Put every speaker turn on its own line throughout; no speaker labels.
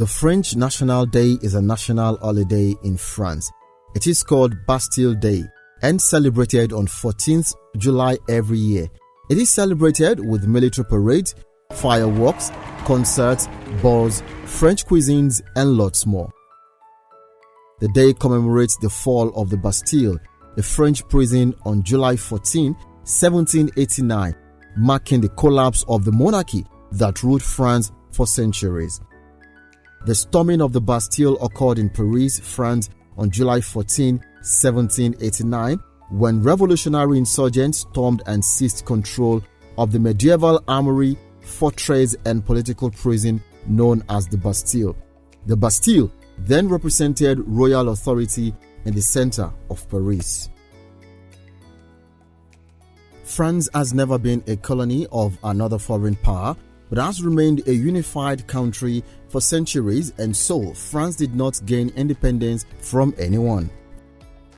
The French National Day is a national holiday in France. It is called Bastille Day and celebrated on 14th July every year. It is celebrated with military parades, fireworks, concerts, balls, French cuisines, and lots more. The day commemorates the fall of the Bastille, a French prison, on July 14, 1789, marking the collapse of the monarchy that ruled France for centuries. The storming of the Bastille occurred in Paris, France, on July 14, 1789, when revolutionary insurgents stormed and seized control of the medieval armory, fortress, and political prison known as the Bastille. The Bastille then represented royal authority in the center of Paris. France has never been a colony of another foreign power, but has remained a unified country for centuries, and so France did not gain independence from anyone.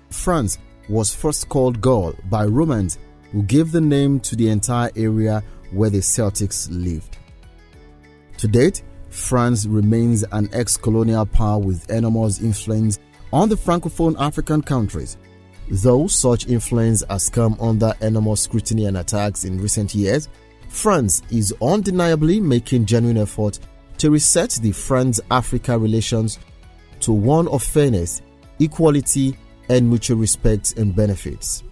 France was first called Gaul by Romans, who gave the name to the entire area where the Celtics lived. To date, France remains an ex-colonial power with enormous influence on the Francophone African countries. Though such influence has come under enormous scrutiny and attacks in recent years, France is undeniably making genuine effort to reset the France-Africa relations to one of fairness, equality, and mutual respect and benefits.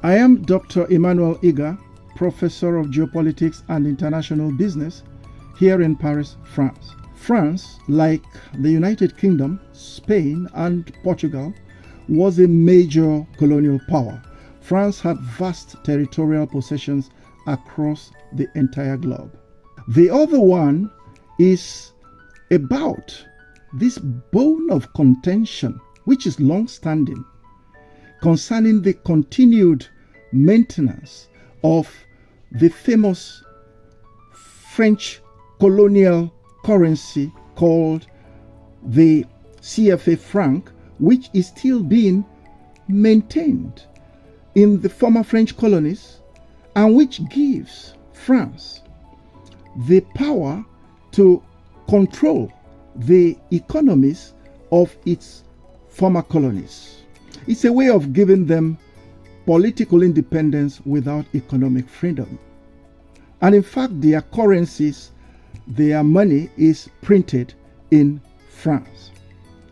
I am Dr. Emmanuel Iga, Professor of Geopolitics and International Business here in Paris, France. France, like the United Kingdom, Spain, and Portugal, was a major colonial power. France had vast territorial possessions across the entire globe. The other one is about this bone of contention, which is long-standing, concerning the continued maintenance of the famous French colonial currency called the CFA franc, which is still being maintained in the former French colonies, and which gives France the power to control the economies of its former colonies. It's a way of giving them political independence without economic freedom. And in fact, their currencies, their money is printed in France,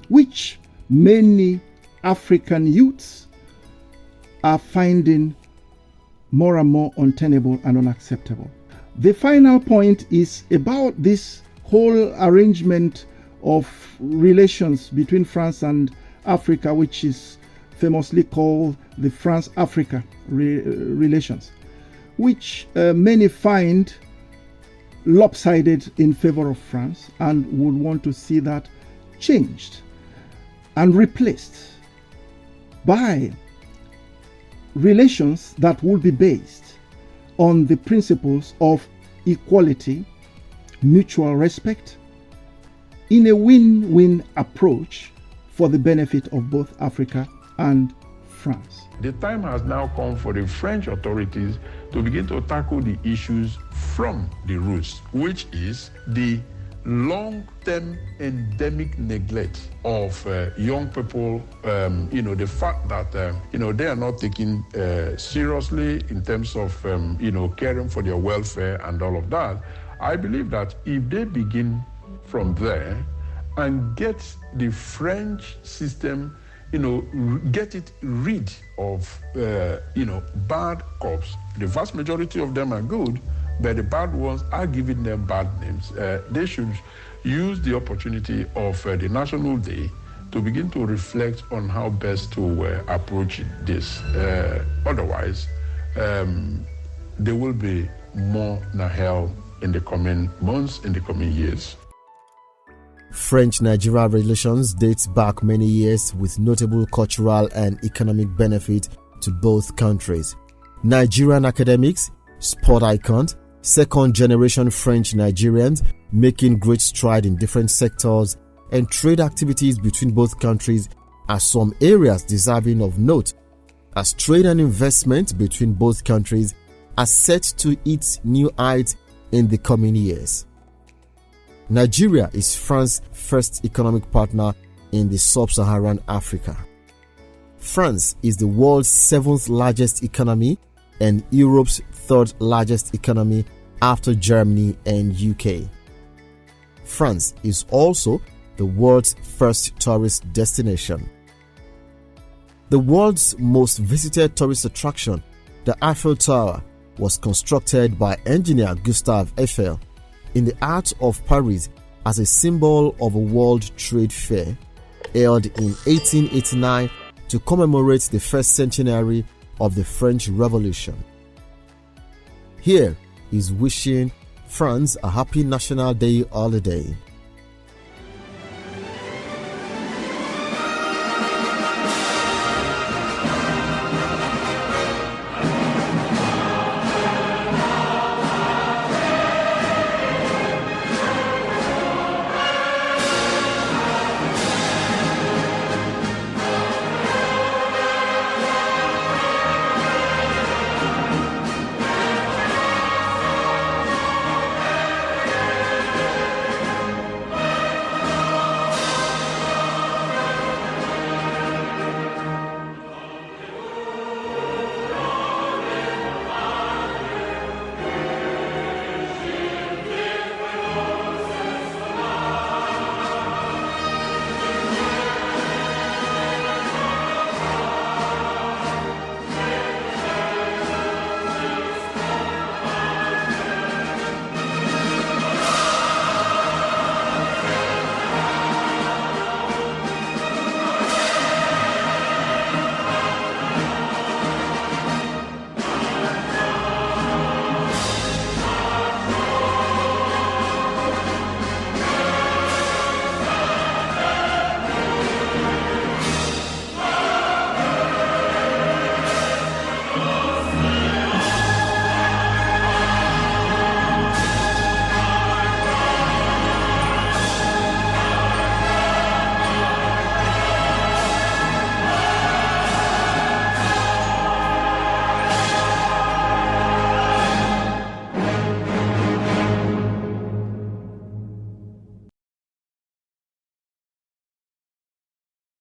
which many African youths are finding more and more untenable and unacceptable. The final point is about this whole arrangement of relations between France and Africa, which is famously called the France-Africa relations, which many find lopsided in favor of France and would want to see that changed and replaced by relations that will be based on the principles of equality, mutual respect, in a win-win approach for the benefit of both Africa and France.
The time has now come for the French authorities to begin to tackle the issues from the roots, which is the long-term endemic neglect of young people, the fact that, they are not taken seriously in terms of, caring for their welfare and all of that. I believe that if they begin from there and get the French system, get it rid of, bad cops. The vast majority of them are good, but the bad ones are giving them bad names. They should use the opportunity of the National Day to begin to reflect on how best to approach this. Otherwise, there will be more Nahel in the coming months, in the coming years.
French-Nigeria relations dates back many years with notable cultural and economic benefit to both countries. Nigerian academics, sport icons, second-generation French Nigerians making great stride in different sectors, and trade activities between both countries are some areas deserving of note, as trade and investment between both countries are set to hit new heights in the coming years. Nigeria is France's first economic partner in the sub-Saharan Africa. France is the world's 7th largest economy and Europe's 3rd largest economy after Germany and UK. France is also the world's first tourist destination. The world's most visited tourist attraction, the Eiffel Tower, was constructed by engineer Gustave Eiffel in the heart of Paris as a symbol of a World Trade Fair held in 1889 to commemorate the first centenary of the French Revolution. Here is wishing France a happy National Day holiday.